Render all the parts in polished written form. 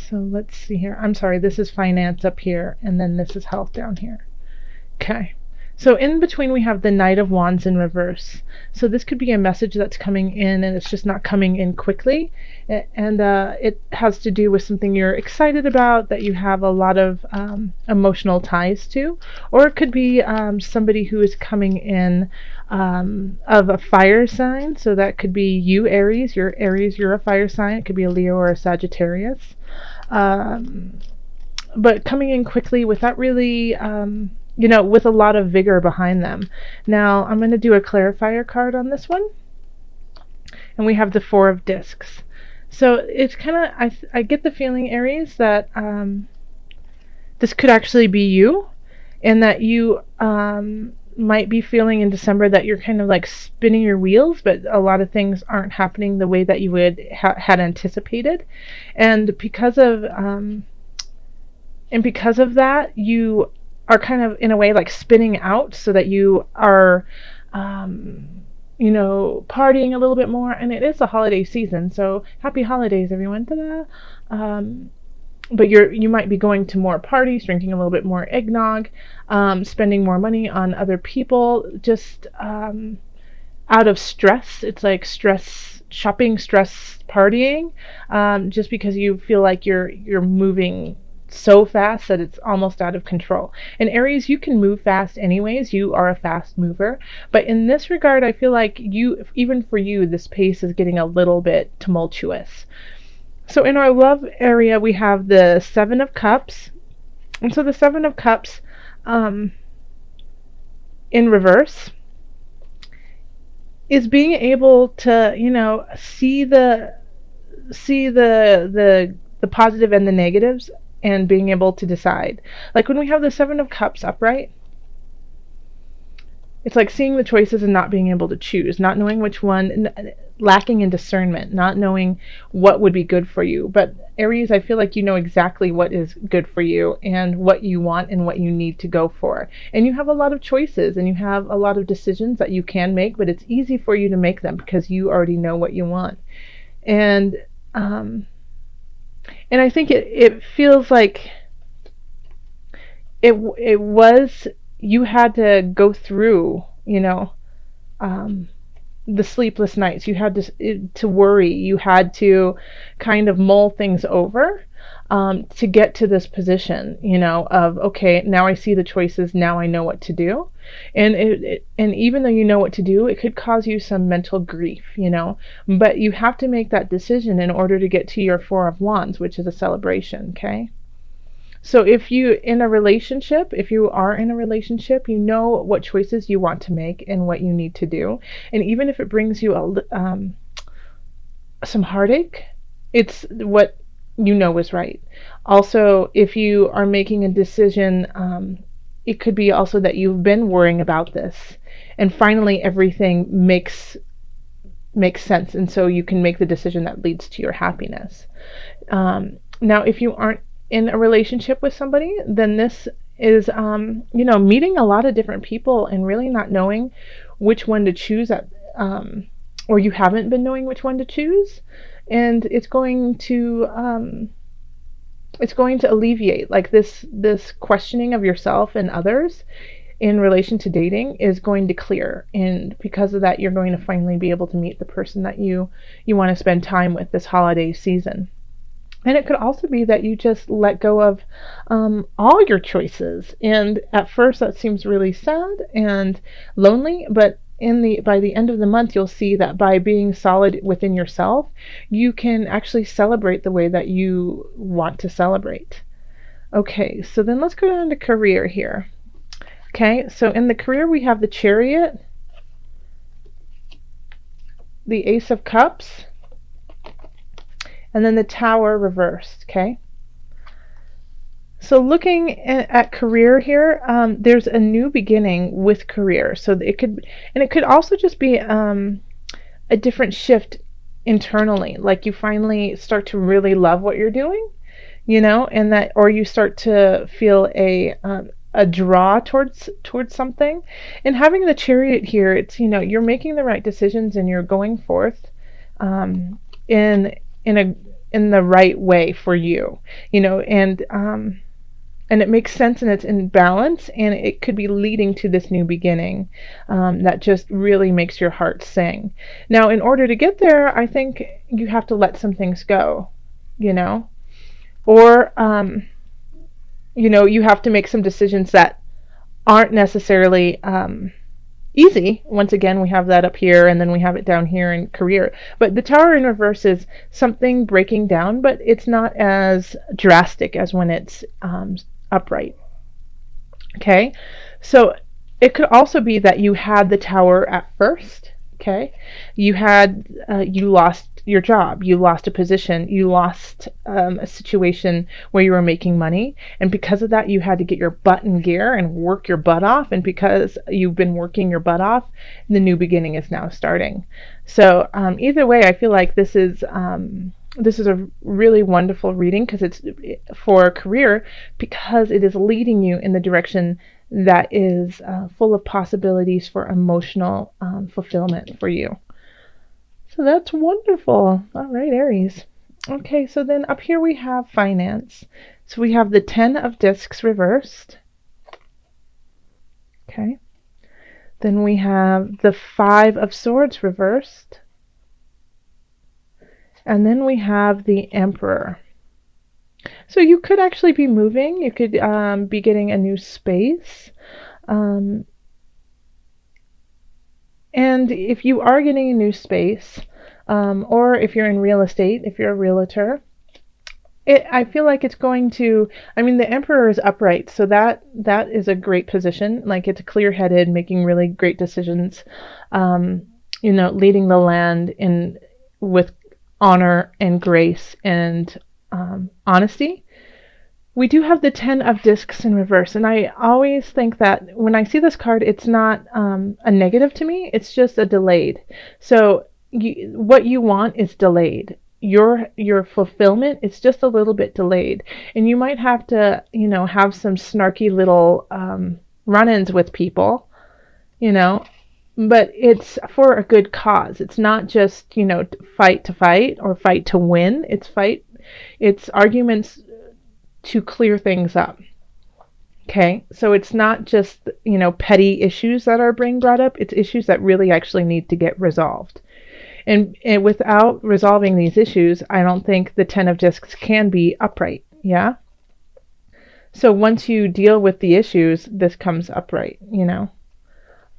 So let's see here. I'm sorry, this is finance up here, and then this is health down here. Okay. So in between we have the Knight of Wands in reverse. So this could be a message that's coming in and it's just not coming in quickly. And it has to do with something you're excited about, that you have a lot of emotional ties to. Or it could be somebody who is coming in of a fire sign. So that could be you, Aries. You're Aries, you're a fire sign. It could be a Leo or a Sagittarius. But coming in quickly without really with a lot of vigor behind them. Now, I'm going to do a clarifier card on this one. And we have the Four of Discs. So it's kind of, I get the feeling, Aries, that this could actually be you. And that you might be feeling in December that you're kind of like spinning your wheels, but a lot of things aren't happening the way that you would had anticipated. And because of that, you are kind of in a way like spinning out, so that you are partying a little bit more. And it is the holiday season, so happy holidays, everyone. Ta-da! But you might be going to more parties, drinking a little bit more eggnog, spending more money on other people, just out of stress. It's like stress shopping, stress partying, just because you feel like you're moving so fast that it's almost out of control. And Aries, you can move fast anyways. You are a fast mover. But in this regard, I feel like even for you, this pace is getting a little bit tumultuous. So in our love area, we have the Seven of Cups. And so the Seven of Cups in reverse is being able to, see the positive and the negatives, and being able to decide. Like when we have the Seven of Cups upright, it's like seeing the choices and not being able to choose, not knowing which one, lacking in discernment, not knowing what would be good for you. But Aries, I feel like you know exactly what is good for you and what you want and what you need to go for. And you have a lot of choices and you have a lot of decisions that you can make, but it's easy for you to make them because you already know what you want. And I think it feels like it was, you had to go through, the sleepless nights. You had to worry. You had to kind of mull things over to get to this position, of, okay, now I see the choices, now I know what to do. And and even though you know what to do, it could cause you some mental grief, but you have to make that decision in order to get to your Four of Wands, which is a celebration, okay? So if you are in a relationship, you know what choices you want to make and what you need to do. And even if it brings you some heartache, it's what you know is right. Also, if you are making a decision, it could be also that you've been worrying about this, and finally everything makes sense, and so you can make the decision that leads to your happiness. Now, if you aren't in a relationship with somebody, then this is, meeting a lot of different people and really not knowing which one to choose or you haven't been knowing which one to choose. And it's going to alleviate, like, this questioning of yourself and others in relation to dating is going to clear. And because of that, you're going to finally be able to meet the person that you want to spend time with this holiday season. And it could also be that you just let go of all your choices. And at first that seems really sad and lonely, but by the end of the month, you'll see that by being solid within yourself, you can actually celebrate the way that you want to celebrate. Okay, so then let's go down to career here. Okay, so in the career, we have the Chariot, the Ace of Cups, and then the Tower reversed, okay? So looking at career here, there's a new beginning with career. So it could also just be a different shift internally. Like you finally start to really love what you're doing, and that, or you start to feel a draw towards something. And having the Chariot here, it's, you're making the right decisions and you're going forth in in the right way for you, and it makes sense and it's in balance, and it could be leading to this new beginning that just really makes your heart sing. Now, in order to get there, I think you have to let some things go, you know, or you have to make some decisions that aren't necessarily easy. Once again, we have that up here, and then we have it down here in career. But the Tower in reverse is something breaking down, but it's not as drastic as when it's upright. Okay, so it could also be that you had the Tower at first. Okay, you lost your job, you lost a position, you lost a situation where you were making money, and because of that, you had to get your butt in gear and work your butt off. And because you've been working your butt off, the new beginning is now starting. So either way, I feel like this is a really wonderful reading because it's for a career, because it is leading you in the direction that is full of possibilities for emotional fulfillment for you. So that's wonderful. All right, Aries. Okay, so then up here we have finance. So we have the 10 of Discs reversed. Okay. Then we have the 5 of Swords reversed. And then we have the Emperor. So you could actually be moving. You could be getting a new space. And if you are getting a new space, or if you're in real estate, if you're a realtor, I feel like it's going to, the Emperor is upright, so that is a great position. Like, it's clear-headed, making really great decisions, leading the land with honor and grace and honesty. We do have the 10 of Discs in reverse, and I always think that when I see this card, it's not a negative to me, it's just a delayed. So what you want is delayed. Your fulfillment is just a little bit delayed, and you might have to, have some snarky little run-ins with people, but it's for a good cause. It's not just, fight to fight or fight to win. It's arguments to clear things up. Okay, so it's not just, petty issues that are being brought up. It's issues that really actually need to get resolved. And without resolving these issues, I don't think the 10 of Discs can be upright. Yeah? So once you deal with the issues, this comes upright,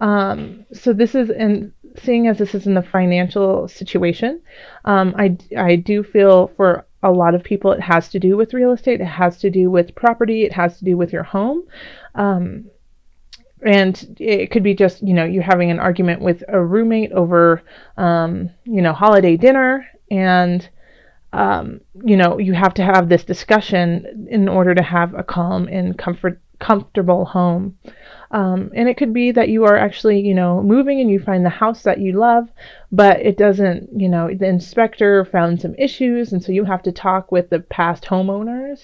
So this is, and seeing as this is in the financial situation, I do feel for a lot of people it has to do with real estate, it has to do with property, it has to do with your home. And it could be just, you're having an argument with a roommate over, holiday dinner, and, you have to have this discussion in order to have a calm and comfortable home. And it could be that you are actually, moving and you find the house that you love, but it doesn't, the inspector found some issues, and so you have to talk with the past homeowners,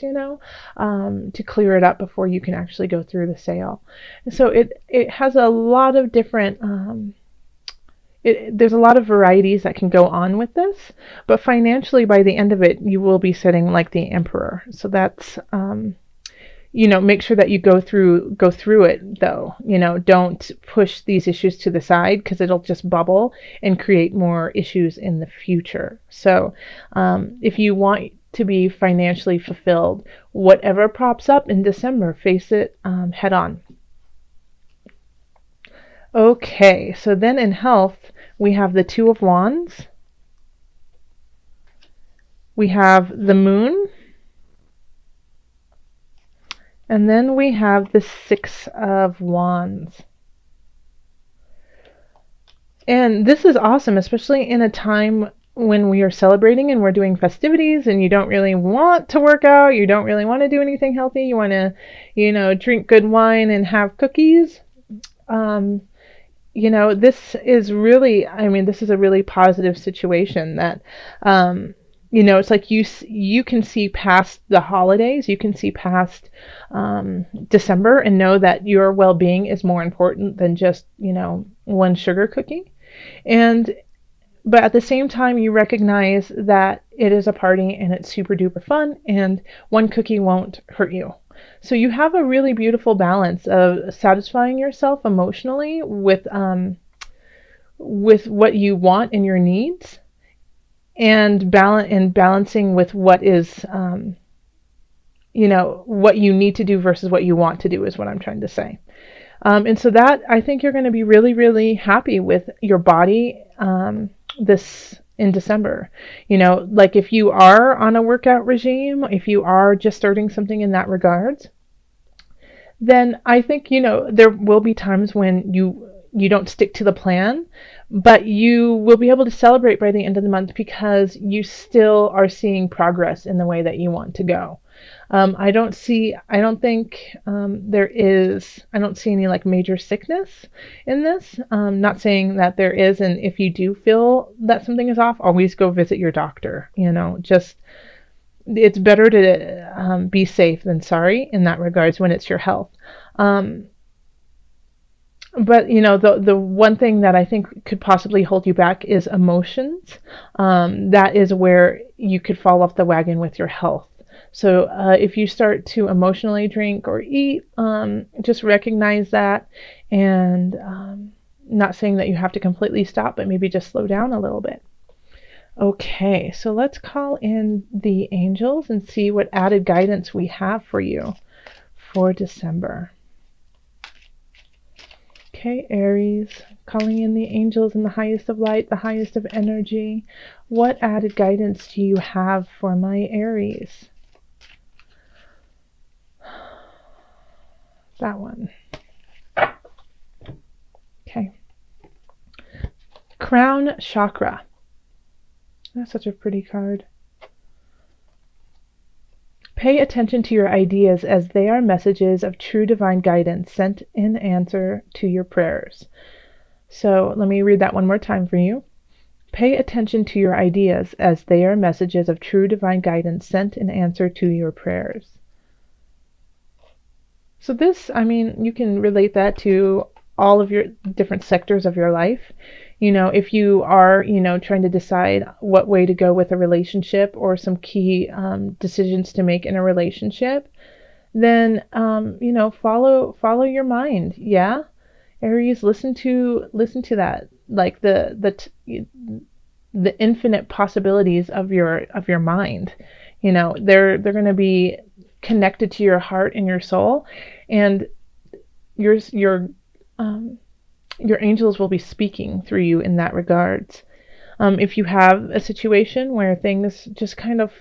to clear it up before you can actually go through the sale. And so it has a lot of different, there's a lot of varieties that can go on with this, but financially by the end of it, you will be sitting like the Emperor. So that's, make sure that you go through it though. Don't push these issues to the side, because it'll just bubble and create more issues in the future. So if you want to be financially fulfilled, whatever pops up in December, face it head on. Okay, so then in health, we have the 2 of Wands. We have the Moon. And then we have the 6 of Wands. And this is awesome, especially in a time when we are celebrating and we're doing festivities, and you don't really want to work out, you don't really want to do anything healthy, you want to, drink good wine and have cookies. This is really, this is a really positive situation that, it's like you can see past the holidays, you can see past December, and know that your well-being is more important than just, one sugar cookie. But at the same time, you recognize that it is a party and it's super duper fun, and one cookie won't hurt you. So you have a really beautiful balance of satisfying yourself emotionally with what you want and your needs, and balancing with what is what you need to do versus what you want to do is what I'm trying to say. And so that, I think you're going to be really, really happy with your body this in December. Like if you are on a workout regime, if you are just starting something in that regards, then I think, there will be times when you don't stick to the plan, but you will be able to celebrate by the end of the month because you still are seeing progress in the way that you want to go. I don't see any like major sickness in this. Not saying that there is, and if you do feel that something is off, always go visit your doctor. Just it's better to be safe than sorry in that regards when it's your health. But the one thing that I think could possibly hold you back is emotions. That is where you could fall off the wagon with your health. So if you start to emotionally drink or eat, just recognize that, and not saying that you have to completely stop, but maybe just slow down a little bit. Okay, so let's call in the angels and see what added guidance we have for you for December. Okay, Aries, calling in the angels in the highest of light, the highest of energy. What added guidance do you have for my Aries? That one. Okay. Crown Chakra. That's such a pretty card. Pay attention to your ideas as they are messages of true divine guidance sent in answer to your prayers. So let me read that one more time for you. Pay attention to your ideas as they are messages of true divine guidance sent in answer to your prayers. So this, you can relate that to all of your different sectors of your life. If you are, trying to decide what way to go with a relationship or some key decisions to make in a relationship, then, follow your mind. Yeah. Aries, listen to that, like the infinite possibilities of your mind. They're going to be connected to your heart and your soul, and your angels will be speaking through you in that regards. If you have a situation where things just kind of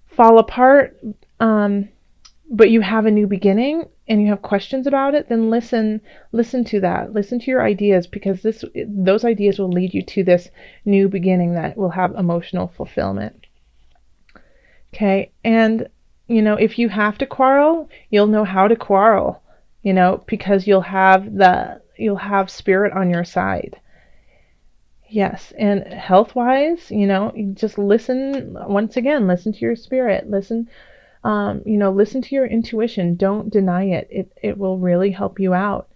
fall apart, but you have a new beginning and you have questions about it, then listen to that. Listen to your ideas, because those ideas will lead you to this new beginning that will have emotional fulfillment. Okay, and if you have to quarrel, you'll know how to quarrel, because you'll have spirit on your side. Yes, and health-wise, you just listen, once again, listen to your spirit, listen to your intuition. Don't deny it. It will really help you out.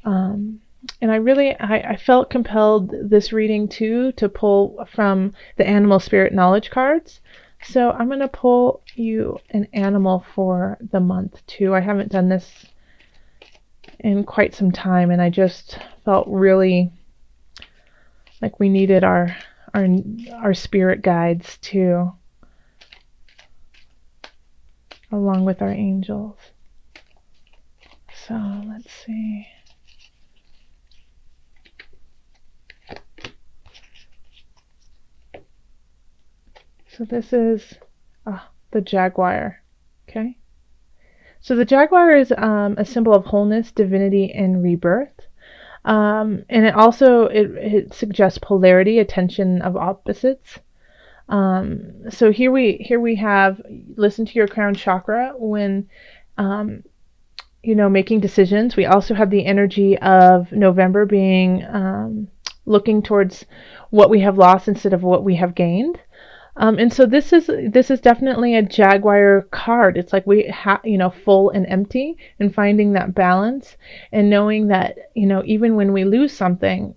And I felt compelled this reading too to pull from the animal spirit knowledge cards. So I'm going to pull you an animal for the month too. I haven't done this in quite some time, and I just felt really like we needed our spirit guides too, along with our angels. So let's see. So this is the jaguar. Okay. So the jaguar is a symbol of wholeness, divinity, and rebirth. And it also it suggests polarity, a tension of opposites. So here we have, listen to your crown chakra when making decisions. We also have the energy of November being looking towards what we have lost instead of what we have gained. And so this is definitely a jaguar card. It's like we have, full and empty, and finding that balance and knowing that, even when we lose something,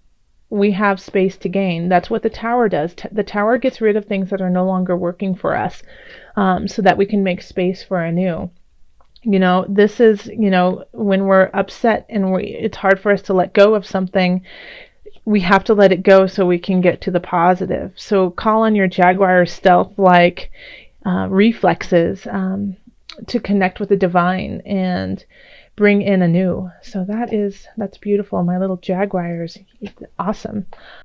we have space to gain. That's what the Tower does. The Tower gets rid of things that are no longer working for us, so that we can make space for a new. This is, when we're upset and it's hard for us to let go of something, we have to let it go so we can get to the positive. So call on your Jaguar stealth-like reflexes to connect with the divine and bring in a new. So that's beautiful. My little Jaguars, awesome.